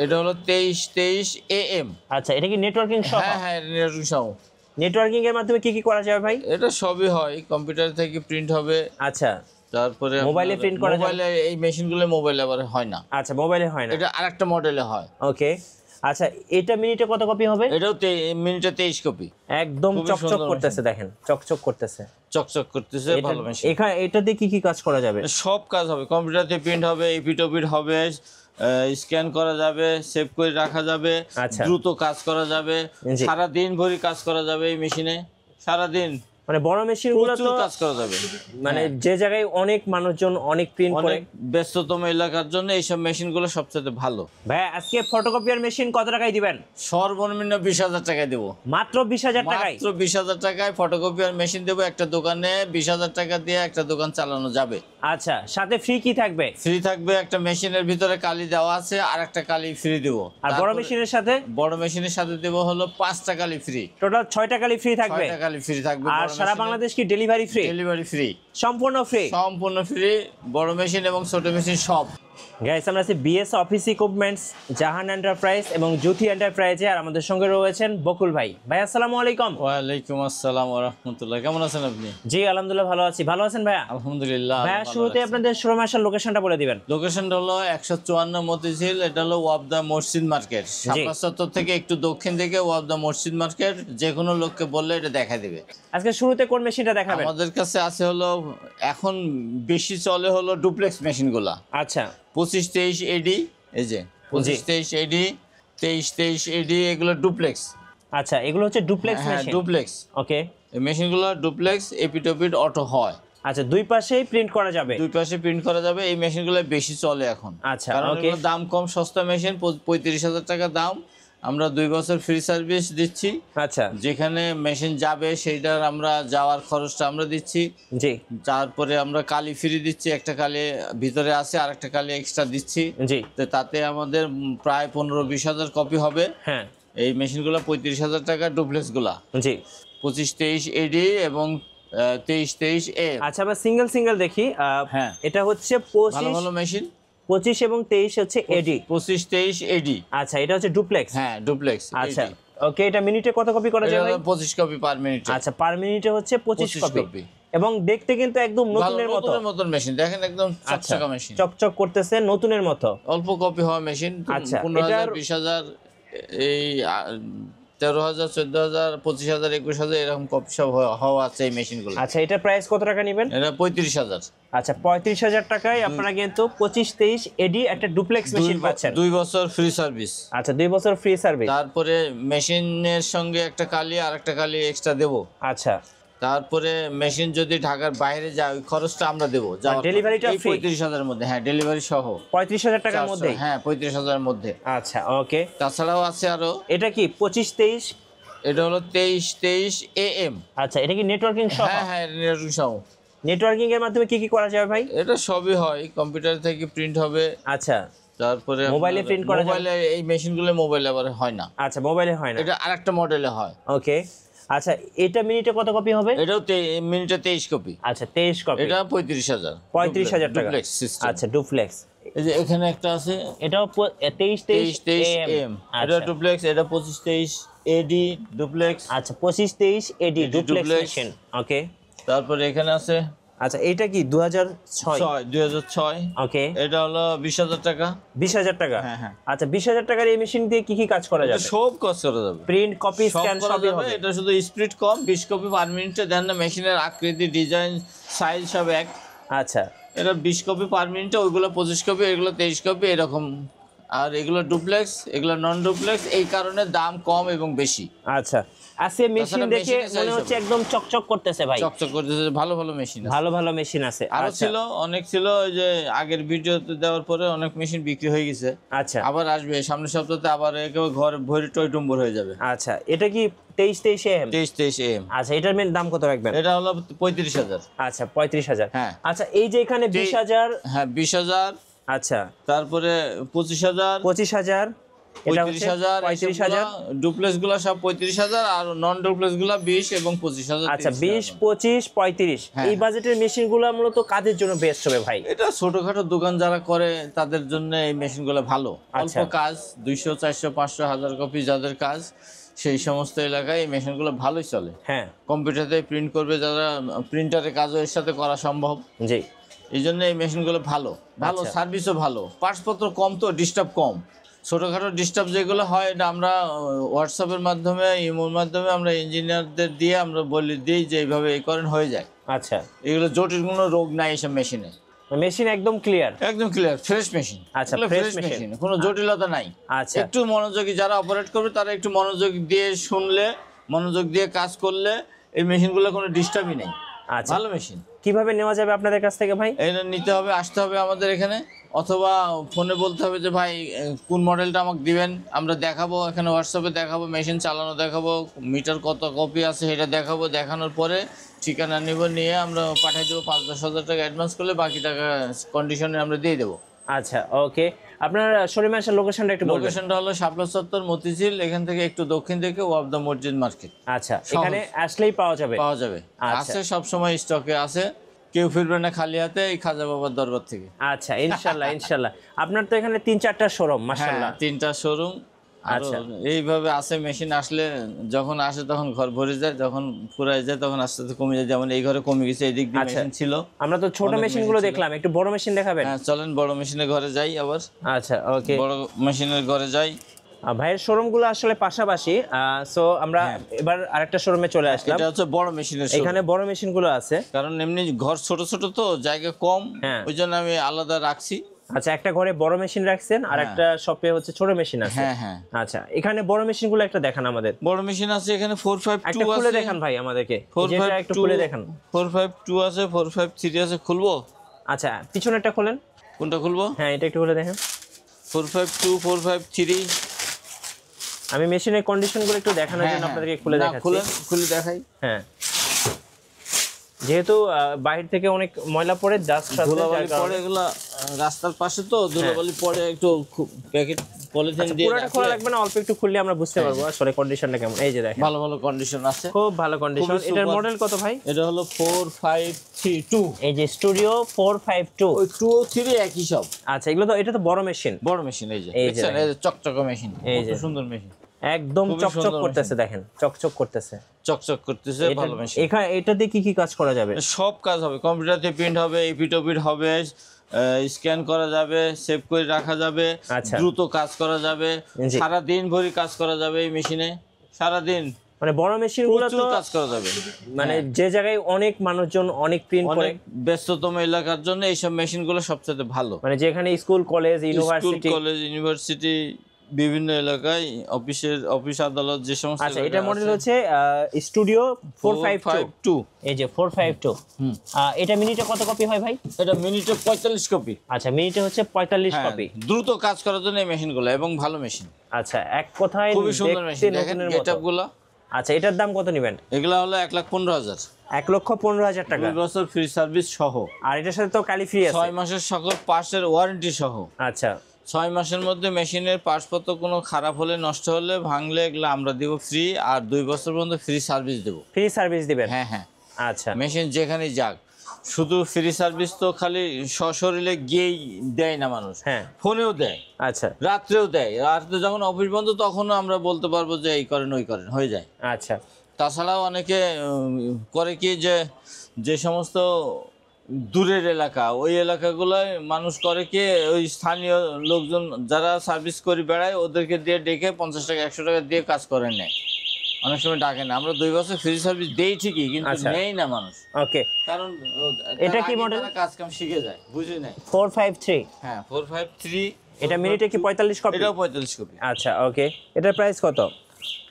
এটা হলো 2323 AM। আচ্ছা, এটা কি নেটওয়ার্কিং সহ? হ্যাঁ হ্যাঁ, নেটওয়ার্কিং সহ। নেটওয়ার্কিং এর মাধ্যমে কি কি করা যাবে ভাই? এটা সবই হয়, কম্পিউটার থেকে প্রিন্ট হবে। আচ্ছা, তারপরে মোবাইলে প্রিন্ট করা যাবে? মোবাইলে, এই মেশিনগুলো মোবাইলে আবার হয় না। আচ্ছা, মোবাইলে হয় না। এটা আরেকটা মডেলে হয়। ওকে। আচ্ছা, এটা মিনিটে কত কপি হবে? এটাও মিনিটে 23 কপি। একদম খুবই চকচক সুন্দর করতেছে, দেখেন চকচক করতেছে। চকচক করতেছে, ভালো মেশিন। এখানে এটা দিয়ে কি কি কাজ করা যাবে? সব কাজ হবে, কম্পিউটারতে প্রিন্ট হবে, এপিটোপিট হবে, স্ক্যান করা যাবে, সেভ করে রাখা যাবে, আচ্ছা। দ্রুত কাজ করা যাবে, জি। সারা দিন ভরি কাজ করা যাবে এই মেশিনে, সারা দিন মানে বড় মেশিনগুলো তো কাজ করা যাবে। মানে যে জায়গায় অনেক মানুষজন অনেক প্রিন্ট করে, অনেক ব্যস্ততম এলাকার জন্য এইসব মেশিনগুলো সবচেয়ে ভালো। ভাই আজকে ফটোকপিয়ার মেশিন কত টাকায় দিবেন? সর্বনিম্ন 20,000 টাকায় দেবো। মাত্র 20,000 টাকায়? মাত্র 20,000 টাকায় ফটোকপিয়ার মেশিন দেবো। একটা দোকানে 20,000 টাকা দিয়ে একটা দোকান চালানো যাবে। আচ্ছা, সাথে ফ্রি কি থাকবে? ফ্রি থাকবে, একটা মেশিনের ভিতরে কালি দেওয়া আছে, আর একটা কালি ফ্রি দেবো। আর বড় মেশিনের সাথে? বড় মেশিনের সাথে দেবো হলো 5টা কালি ফ্রি। টোটাল 6টা কালি ফ্রি থাকবে। 6টা কালি ফ্রি থাকবে। আর সারা বাংলাদেশ কি ডেলিভারি ফ্রি? ডেলিভারি ফ্রি, সম্পূর্ণ ফ্রি। সম্পূর্ণ ফ্রি, বড় মেশিন এবং ছোট মেশিন সব। গাইস, আমরা আছি বিএস অফিস ইকুইপমেন্টস, জাহান এন্টারপ্রাইজ এবং জ্যোতি এন্টারপ্রাইজে। আর আমাদের সঙ্গে রয়েছেন বকুল ভাই। ভাই আসসালামু আলাইকুম। ওয়ালাইকুম আসসালাম ওয়া রাহমাতুল্লাহ। কেমন আছেন আপনি? জি আলহামদুলিল্লাহ ভালো আছি। ভালো আছেন ভাইয়া? আলহামদুলিল্লাহ। ভাইয়া শুরুতে আপনাদের শোরুম আসার লোকেশনটা বলে দিবেন। লোকেশনটা হলো 154 মতিঝিল। এটা হলো ওয়াবদা মসজিদ মার্কেট। শাপলা চত্বর থেকে একটু দক্ষিণ দিকে ওয়াবদা মসজিদ মার্কেট। যে কোনো লোককে বললে এটা দেখাই দেবে। আজকে শুরুতে কোন মেশিনটা দেখাবেন? আমাদের কাছে আছে হলো, এখন বেশি চলে হলো ডুপ্লেক্স মেশিনগুলা। আচ্ছা, 2523 এডি, এই যে 2523 এডি, 2323 এডি, এগুলো ডুপ্লেক্স। আচ্ছা, এগুলো হচ্ছে ডুপ্লেক্স হ্যাঁ, মেশিন। ডুপ্লেক্স। ওকে। এই মেশিনগুলো ডুপ্লেক্স, এপিটোপিট অটো হয়। আচ্ছা, দুই পাশেই প্রিন্ট করা যাবে? দুই পাশে প্রিন্ট করা যাবে। এই মেশিনগুলো বেশি চলে এখন। আচ্ছা, কারণ ওকে। এগুলোর দাম কম, সস্তা মেশিন, 35,000 টাকা দাম। আমরা 2 বছর ফ্রি সার্ভিস দিচ্ছি। আচ্ছা, যেখানে মেশিন যাবে সেইটার আমরা যাওয়ার খরচটা আমরা দিচ্ছি। জি তারপরে আমরা কালি ফ্রি দিচ্ছি, একটা কালি ভিতরে আছে, আর একটা কালি এক্সট্রা দিচ্ছি। জি। তো তাতে আমাদের প্রায় 15-20,000 কপি হবে। হ্যাঁ, এই মেশিনগুলো 35,000 টাকা ডুপ্লেক্সগুলা। জি। 2523 এডি এবং 2323 এ। আচ্ছা, আমরা সিঙ্গেল সিঙ্গেল দেখি। হ্যাঁ, এটা হচ্ছে ভালো ভালো মেশিন। 25 এবং 23 হচ্ছে এডি। 2523 এডি। আচ্ছা, এটা হচ্ছে ডুপ্লেক্স। হ্যাঁ, ডুপ্লেক্স। আচ্ছা, ওকে। এটা মিনিটে কত কপি করা যায় ভাই? 25 কপি পার মিনিট। আচ্ছা, পার মিনিটে হচ্ছে 25 25 কপি। কপি। এবং দেখতে কিন্তু একদম নতুনের মতো। নতুনের মতন মেশিন, দেখেন একদম আচ্ছা, চকচকা মেশিন। চকচক করতেছে, নতুনের মতো। অল্প কপি হওয়া মেশিন। আচ্ছা, 15,000, 20,000, এই 13,000, 14,000, 25,000, 21,000 এরকম কপি সব হওয়া আছে এই মেশিনগুলো। আচ্ছা, এটা প্রাইস কত টাকা নেবেন? এটা 35,000। আচ্ছা, 35,000 টাকায় আপনারা কিন্তু 2523 এডি একটা ডুপ্লেক্স মেশিন পাচ্ছেন। 2 বছর ফ্রি সার্ভিস। আচ্ছা, 2 বছর ফ্রি সার্ভিস। তারপরে মেশিনের সঙ্গে একটা কালি আর একটা কালি এক্সট্রা দেবো। আচ্ছা, তারপরে মেশিন যদি ঢাকার বাইরে যায় ওই খরচটা আমরা দেবো। ডেলিভারিটা ফ্রি? 35,000 এর মধ্যে। হ্যাঁ, ডেলিভারি সহ 35,000 টাকার মধ্যে। হ্যাঁ, 35,000 এর মধ্যে। আচ্ছা, ওকে। তাছাড়াও আছে আরো। এটা কি 2523? এটা হলো 2323 AM। আচ্ছা, এটা কি নেটওয়ার্কিং সহ? হ্যাঁ হ্যাঁ, নেটওয়ার্কিং সহ। নেটওয়ার্কিং এর মাধ্যমে কি কি করা যাবে ভাই? এটা সবই হয়, কম্পিউটার থেকে প্রিন্ট হবে। আচ্ছা, তারপরে মোবাইলে প্রিন্ট করা যাবে? মোবাইলে, এই মেশিনগুলো মোবাইলে আবার হয় না। আচ্ছা, মোবাইলে হয় না। এটা আরেকটা মডেলে হয়। ওকে। আচ্ছা, এটা মিনিটে কত কপি হবে? এটাও মিনিটে 23 কপি। আচ্ছা, 23 কপি। এটা 35,000। 35,000 টাকা। Duplex system. আচ্ছা, ডুপ্লেক্স। এই যে এখানে একটা আছে, এটাও 2323 23 AM। এটা ডুপ্লেক্স। এটা 2523 এডি ডুপ্লেক্স। আচ্ছা, 2523 এডি ডুপ্লেক্স ডুপ্লেক্স। মেশিন। ওকে। তারপরে এখানে আছে আচ্ছা, এটা কি 2006? 2006। ওকে। এটা হলো 20,000 টাকা। 20,000 টাকা। হ্যাঁ হ্যাঁ। আচ্ছা, 20,000 টাকার এই মেশিন দিয়ে কি কি কাজ করা এটা যাবে? সব কাজ করা যাবে। প্রিন্ট, কপি, সব স্ক্যান করা সবই যাবে। হবে। এটা শুধু স্পিড কম, 20 কপি পার মিনিটে দেন না। মেশিনের আকৃতি, ডিজাইন, সাইজ সব এক। আচ্ছা, এটা 20 কপি পার মিনিটে, ওইগুলো 25 কপি, এগুলো 23 কপি এরকম। আর এগুলো ডুপ্লেক্স, এগুলো নন ডুপ্লেক্স, এই কারণে দাম কম এবং বেশি। আচ্ছা। আজকে মেশিন দেখে মনে হচ্ছে একদম চকচক করতেছে ভাই। চকচক করতেছে, ভালো ভালো মেশিন আছে। ভালো ভালো মেশিন আছে। আরো আচ্ছা। ছিল, অনেক ছিল। ওই যে আগের ভিডিওতে দেওয়ার পরে অনেক মেশিন বিক্রি হয়ে গেছে। আচ্ছা, আবার আসবে সামনের সপ্তাহে, আবার একেবারে ঘর ভরে টইটুম্বর হয়ে যাবে। আচ্ছা, এটা কি 2323 AM? 2323 AM। আচ্ছা, এটার দাম কত রাখবেন? এটা হলো 35,000। আচ্ছা, 35,000। হ্যাঁ। আচ্ছা, এই যে এখানে 20,000। হ্যাঁ, 20,000। আচ্ছা, তারপরে 25,000। 25,000। এটা হচ্ছে 35,000 ডুপ্লেক্স গুলা সব 35,000 আর নন ডুপ্লেক্স গুলা 20 এবং 25,000। আচ্ছা 20, 25, 35 এই বাজেটের মেশিনগুলো মূলত কাদের জন্য বেস্ট হবে ভাই? এটা ছোটখাটো দোকান যারা করে তাদের জন্য এই মেশিনগুলো ভালো। অল্প কাজ 200, 400, 500, 1000 কপি যাদের কাজ সেই সমস্ত এলাকায় এই মেশিনগুলো ভালোই চলে। হ্যাঁ, কম্পিউটারে প্রিন্ট করবে যারা, প্রিন্টারে কাজও এর সাথে করা সম্ভব। জি, এই জন্য এই মেশিনগুলো ভালো, সার্ভিসও ভালো, পার্টসপত্র কম, তো ডিস্টার্ব কম। ছোটোখাটো ডিস্টার্ব যেগুলো হয় এটা আমরা হোয়াটসঅ্যাপের মাধ্যমে, ইমোর মাধ্যমে আমরা ইঞ্জিনিয়ারদের দিয়ে আমরা বলে দিই যে এইভাবে এই করেন, হয়ে যায়। আচ্ছা, এগুলো জটিল কোনো রোগ নাই এসব মেশিনে। মেশিন একদম ক্লিয়ার, একদম ক্লিয়ার, ফ্রেশ মেশিন। আচ্ছা, ফ্রেশ মেশিন, কোনো জটিলতা নাই। আচ্ছা, একটু মনোযোগী যারা অপারেট করবে তারা একটু মনোযোগ দিয়ে শুনলে, মনোযোগ দিয়ে কাজ করলে এই মেশিনগুলো কোনো ডিস্টার্বই নেই। আচ্ছা, ভালো মেশিন। কিভাবে নেওয়া যাবে আপনাদের কাছ থেকে ভাই? এটা নিতে হবে, আসতে হবে আমাদের এখানে, অথবা ফোনে বলতে হবে যে ভাই কোন মডেলটা আমাকে দিবেন, আমরা দেখাবো, এখানে হোয়াটসঅ্যাপে দেখাবো, মেশিন চালানো দেখাবো, মিটার কত কপি আছে সেটা দেখাবো। দেখানোর পরে ঠিকানা নিব, নিয়ে আমরা পাঠিয়ে দেবো। 5-10 হাজার টাকা অ্যাডভান্স করলে বাকি টাকা কন্ডিশনে আমরা দিয়ে দেবো। আচ্ছা, ওকে। আপনার শোরুমে আসার লোকেশনটা একটু বলবেন? লোকেশনটা হলো শাপলা চত্বর, মতিঝিল, এখান থেকে একটু দক্ষিণ দিকে ওয়াবদা মসজিদ মার্কেট। আচ্ছা, এখানে আসলেই পাওয়া যাবে? পাওয়া যাবে, আছে, সব সময় স্টকে আছে, কেউ ফিরবে না খালি হাতে এই খাজা বাবার দরবার থেকে। আচ্ছা, ইনশাল্লাহ, ইনশাল্লাহ। আপনার তো এখানে 3-4টা শোরুম, মাশাআল্লাহ। 3টা শোরুম। আচ্ছা, এইভাবে আছে। মেশিন আসলে যখন আসে তখন ঘর ভরে যায়, যখন ফুরাই যায় তখন আস্তে আস্তে কমে যায়। যেমন এই ঘরে কমে গেছে, এদিক দিয়ে মেশিন ছিল। আমরা তো ছোট মেশিনগুলো দেখলাম, একটু বড় মেশিন দেখাবেন? হ্যাঁ, চলেন বড় মেশিনের ঘরে যাই আবার। আচ্ছা, ওকে, বড় মেশিনের ঘরে যাই। ভাইয়ের শোরুমগুলো আসলে পাশাপাশি, সো আমরা এবার আরেকটা শোরুমে চলে আসলাম। এটা হচ্ছে বড় মেশিনের শোরুম। এখানে বড় মেশিনগুলো আছে, কারণ এমনি ঘর ছোট ছোট তো জায়গা কম, ওই জন্য আমি আলাদা রাখছি। আচ্ছা, একটা ঘরে বড় মেশিন রাখছেন আর একটা শপে হচ্ছে ছোট মেশিন আছে। হ্যাঁ হ্যাঁ। আচ্ছা, এখানে বড় মেশিনগুলো একটা দেখান আমাদের। বড় মেশিন আছে এখানে 452 একটা খুলে দেখান ভাই আমাদেরকে, যেটা একটু খুলে দেখান। 452 আছে, 453 আছে। খুলবো? আচ্ছা, পিছনেরটা খোলেন। কোনটা খুলবো? হ্যাঁ, এটা একটু খুলে দেখেন। 452, 453। আমি মেশিনের কন্ডিশনগুলো একটু দেখানোর জন্য আপনাদেরকে খুলে দেখাচ্ছি। খুলে দেখাই। হ্যাঁ, যেহেতু বাইরে থেকে অনেক ময়লা পড়ে, ডাস্ট ধুলাবালি পড়ে, এগুলা রাস্তার পাশে তো ধুলাবালি পড়ে, একটু প্যাকেট পলিথিন দিয়ে পুরোটা খোলা লাগবে না, অল্প একটু খুললে আমরা বুঝতে পারবো আসলে কন্ডিশনটা কেমন। এই যে দেখেন, ভালো ভালো কন্ডিশন আছে, খুব ভালো কন্ডিশন। এটার মডেল কত ভাই? এটা হলো 452। এই যে স্টুডিও 452। ওই 2 ও 3 একই সব। আচ্ছা, এগুলো তো, এটা তো বড় মেশিন। বড় মেশিন, এই যে দেখছেন, এই যে চকচকে মেশিন, কত সুন্দর মেশিন, একদম চকচক করতেছে, দেখেন চকচক করতেছে, চকচক করতেছে, ভালো মেশিন। এখানে এটা দিয়ে কি কি কাজ করা যাবে? সব কাজ হবে, কম্পিউটারে প্রিন্ট হবে, এপিটোপিট হবে, স্ক্যান করা যাবে, সেভ করে রাখা যাবে, দ্রুত কাজ করা যাবে, সারা দিন ভরি কাজ করা যাবে এই মেশিনে, সারা দিন। মানে বড় মেশিনগুলো তো কাজ করা যাবে, মানে যে জায়গায় অনেক মানুষজন অনেক প্রিন্ট করে, ব্যস্ততম এলাকার জন্য এইসব মেশিনগুলো সবচেয়ে ভালো। মানে যেখানে স্কুল, কলেজ, ইউনিভার্সিটি, বিভিন্ন এলাকায় অফিস আদালত যে সমস্ত। আচ্ছা, এটা মডেল হচ্ছে স্টুডিও 452। এই যে 452। এটা মিনিটে কত কপি হয় ভাই? এটা মিনিটে 45 কপি। আচ্ছা, মিনিটে হচ্ছে 45 কপি। দ্রুত কাজ করার জন্য এই মেশিনগুলো, এবং ভালো মেশিন। আচ্ছা, এক কথায় খুবই সুন্দর মেশিন, দেখেন গেটআপগুলো। আচ্ছা, এটার দাম কত নেবেন? এগুলা হলো 1,15,000। 1,15,000 টাকা, 2 বছর ফ্রি সার্ভিস সহ। আর এটার সাথে তো কালি ফ্রি আছে, 6 মাসের সকল পার্টসের ওয়ারেন্টি সহ। আচ্ছা, 6 মাসের মধ্যে মেশিনের পার্টসপত্র কোনো খারাপ হলে, নষ্ট হলে, ভাঙলে এগুলো আমরা দিব ফ্রি, আর 2 বছর পর্যন্ত ফ্রি সার্ভিস দেব। ফ্রি সার্ভিস দিবেন? হ্যাঁ হ্যাঁ। আচ্ছা, মেশিন যেখানেই যাক, শুধু ফ্রি সার্ভিস তো খালি সশরীরে গিয়েই দেয় না মানুষ, ফোনেও দেয়। আচ্ছা, রাত্রেও দেয়, রাত্রে যখন অফিস বন্ধ তখনও আমরা বলতে পারবো যে এই করেন ওই করেন, হয়ে যায়। আচ্ছা, তাছাড়াও অনেকে করে কি, যে সমস্ত দূরের এলাকা, ওই এলাকাগুলোয় মানুষ করে কি, ওই স্থানীয় লোকজন যারা সার্ভিস করে বেড়ায় ওদেরকে দিয়ে ডেকে 50 টাকা 100 টাকা দিয়ে কাজ করে নেয়। অনেক সময় ডাকে না, আমরা 2 বছর ফ্রি সার্ভিস দেই ঠিকই, কিন্তু নেই না মানুষ। ওকে, কারণ এটা কি মডেল? কাজ কাম শিখে যায়, বুঝি নাই। 453। হ্যাঁ, 453। এটা মিনিটে কি 45 কপি? এটাও 45 কপি। আচ্ছা, ওকে। এটার প্রাইস কত?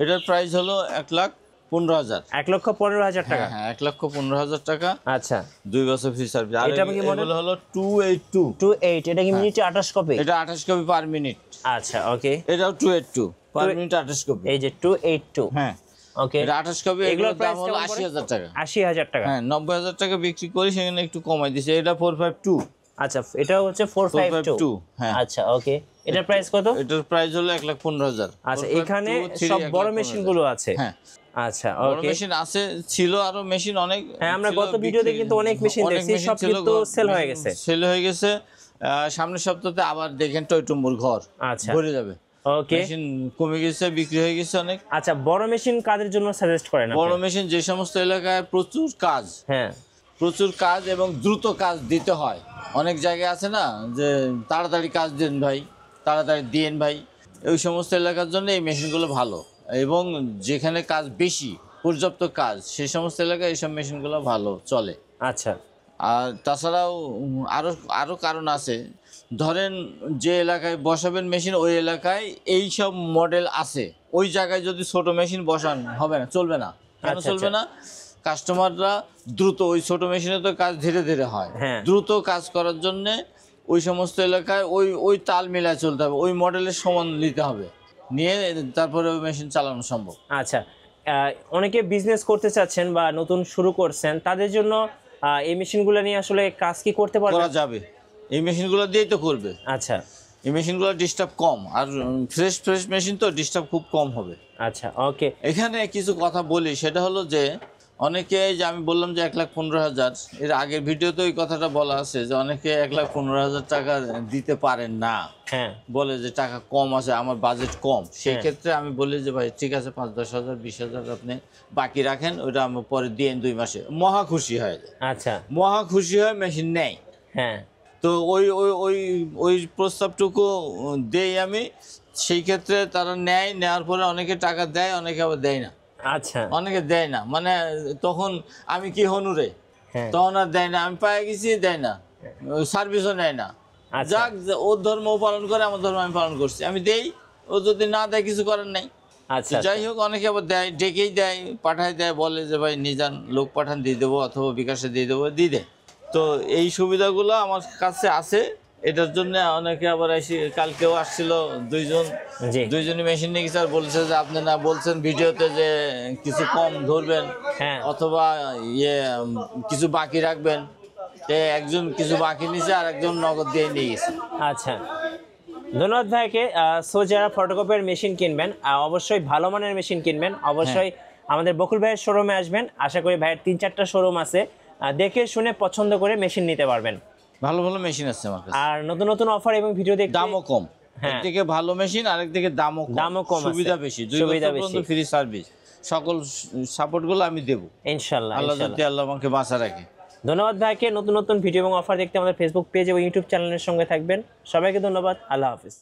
এটার প্রাইস হলো 1,15,000। 1,15,000 টাকা? হ্যাঁ, 1,15,000 টাকা। আচ্ছা, 2 বছর ফ্রি সার্ভিস। আর এটা কি মডেল হলো 282। 28। এটা কি মিনিটে 28 কপি? এটা 28 কপি পার মিনিট। আচ্ছা, ওকে। এটাও 282 পার মিনিট 28 কপি। এই যে 282। হ্যাঁ, ওকে। এটা 28 কপি, এগুলোর দাম হলো 80,000 টাকা। 80,000 টাকা? হ্যাঁ, 90,000 টাকা বিক্রি করি, সেখানে একটু কমাই দিয়েছে। এটা 452। আচ্ছা, এটা হচ্ছে 452। হ্যাঁ, আচ্ছা, ওকে। এটার প্রাইস কত? এটার প্রাইস হলো 1,15,000। আচ্ছা, এখানে সব বড় মেশিন গুলো আছে। হ্যাঁ, আচ্ছা, বড় ওকে। মেশিন আছে, ছিল আরো মেশিন অনেক। হ্যাঁ, আমরা ছিল, গত ভিডিওতে কিন্তু অনেক মেশিন অনেক দেখছি, মেশিন সব ছিল, কিন্তু সেল হয়ে গেছে। সেল হয়ে গেছে। সামনের সপ্তাহে আবার দেখেন টয়টম্বুর ঘর আচ্ছা, ভরে যাবে। ওকে। মেশিন কমে গেছে, বিক্রি হয়ে গেছে অনেক। আচ্ছা, বড় মেশিন কাদের জন্য সাজেস্ট করেন আপনি? বড় মেশিন যে সমস্ত এলাকায় প্রচুর কাজ, হ্যাঁ, প্রচুর কাজ এবং দ্রুত কাজ দিতে হয়। অনেক জায়গায় আছে না যে তাড়াতাড়ি কাজ দেন ভাই, তাড়াতাড়ি দিন ভাই, ওই সমস্ত এলাকার জন্য এই মেশিনগুলো ভালো। এবং যেখানে কাজ বেশি, পর্যাপ্ত কাজ, সেই সমস্ত এলাকায় এইসব মেশিনগুলো ভালো চলে। আচ্ছা, আর তাছাড়াও আরও আরও কারণ আছে। ধরেন যে এলাকায় বসাবেন মেশিন, ওই এলাকায় এই সব মডেল আছে, ওই জায়গায় যদি ছোট মেশিন বসান হবে না, চলবে না। কেন আচ্ছা, চলবে না? কাস্টমাররা দ্রুত, ওই ছোট মেশিনে তো কাজ ধীরে ধীরে হয়, হ্যাঁ। দ্রুত কাজ করার জন্যে ওই সমস্ত এলাকায় ওই ওই তাল মিলায় চলতে হবে, ওই মডেলের সমান নিতে হবে, নিয়ে তারপরে ওই মেশিন চালানো সম্ভব। আচ্ছা। অনেকে বিজনেস করতে চাচ্ছেন বা নতুন শুরু করছেন, তাদের জন্য এই মেশিনগুলো নিয়ে আসলে কাজ কি করতে করা পারবেন? যাবে, এই মেশিনগুলো দিয়েই তো করবে। আচ্ছা, এই মেশিনগুলো ডিস্টার্ব কম, আর ফ্রেশ ফ্রেশ মেশিন তো ডিস্টার্ব খুব কম হবে। আচ্ছা, ওকে। এখানে কিছু কথা বলি, সেটা হলো যে অনেকে, যে আমি বললাম যে 1,15,000, এর আগের ভিডিওতে ওই কথাটা বলা আছে যে অনেকে 1,15,000 টাকা দিতে পারেন না, হ্যাঁ, বলে যে টাকা কম আছে, আমার বাজেট কম। সেই ক্ষেত্রে আমি বলি যে ভাই ঠিক আছে, 5-10,000 20,000 আপনি বাকি রাখেন, ওইটা আমি পরে দিয়ে 2 মাসে, মহা খুশি হয় যায়, আচ্ছা, মহা খুশি হয়, মেশিন নেয়। হ্যাঁ, তো ওই ওই ওই ওই প্রস্তাবটুকু দেই আমি। সেই ক্ষেত্রে তারা নেয়, নেওয়ার পরে অনেকে টাকা দেয়, অনেকে আবার দেয় না। আচ্ছা, অনেকে দেয় না, মানে তখন আমি কি হনুরে, হ্যাঁ, তখন আর দেয় না, আমি পায়ে গেছি, দেয় না, সার্ভিসও নেয় না। আচ্ছা, যাক, ওর ধর্ম ও পালন করে, আমার ধর্ম আমি পালন করছি, আমি দেই, ও যদি না দেয় কিছু করার নাই। আচ্ছা, যাই হোক, অনেকে আবার দেয়, ডেকেই দেয়, পাঠায় দেয়, বলে যে ভাই নিজান লোক পাঠান, দিয়ে দেবো, অথবা বিকাশে দিয়ে দেবো, দিয়ে দেয়। তো এই সুবিধাগুলো আমার কাছে আছে, এটার জন্য অনেকে আবার এসে, কালকেও আসছিল জি, দুইজনই মেশিন নিয়ে গেছে, আর বলছে যে আপনি না বলছেন ভিডিওতে যে কিছু কম ধরবেন, হ্যাঁ, অথবা কিছু বাকি রাখবেন। একজন কিছু বাকি নিছে, আর একজন নগদ দিয়ে নিয়ে গেছে। আচ্ছা। ধন্যবাদ ভাইকে। সো যারা ফটোকপির মেশিন কিনবেন, অবশ্যই ভালো মানের মেশিন কিনবেন, অবশ্যই আমাদের বকুল ভাইয়ের শোরুমে আসবেন। আশা করি ভাইয়ের 3-4টা শোরুম আছে, দেখে শুনে পছন্দ করে মেশিন নিতে পারবেন। ভালো ভালো মেশিন আছে আমার কাছে, আর নতুন নতুন অফার এবং ভিডিও দেখতে দামও কম। হ্যাঁ। একদিকে ভালো মেশিন, আরেকদিকে দামও কম, আছে। সুবিধা বেশি, 2 সুবিধা বছর পর্যন্ত বেশি। ফ্রি সার্ভিস, সকল সাপোর্টগুলো আমি দেবো, ইনশাল্লাহ, আল্লাহ ইনশাল্লাহ। যদি আল্লাহ আমাকে বাঁচা রাখে। ধন্যবাদ ভাইকে। নতুন নতুন ভিডিও এবং অফার দেখতে আমাদের ফেসবুক পেজ এবং ইউটিউব চ্যানেলের সঙ্গে থাকবেন। সবাইকে ধন্যবাদ। আল্লাহ হাফিজ।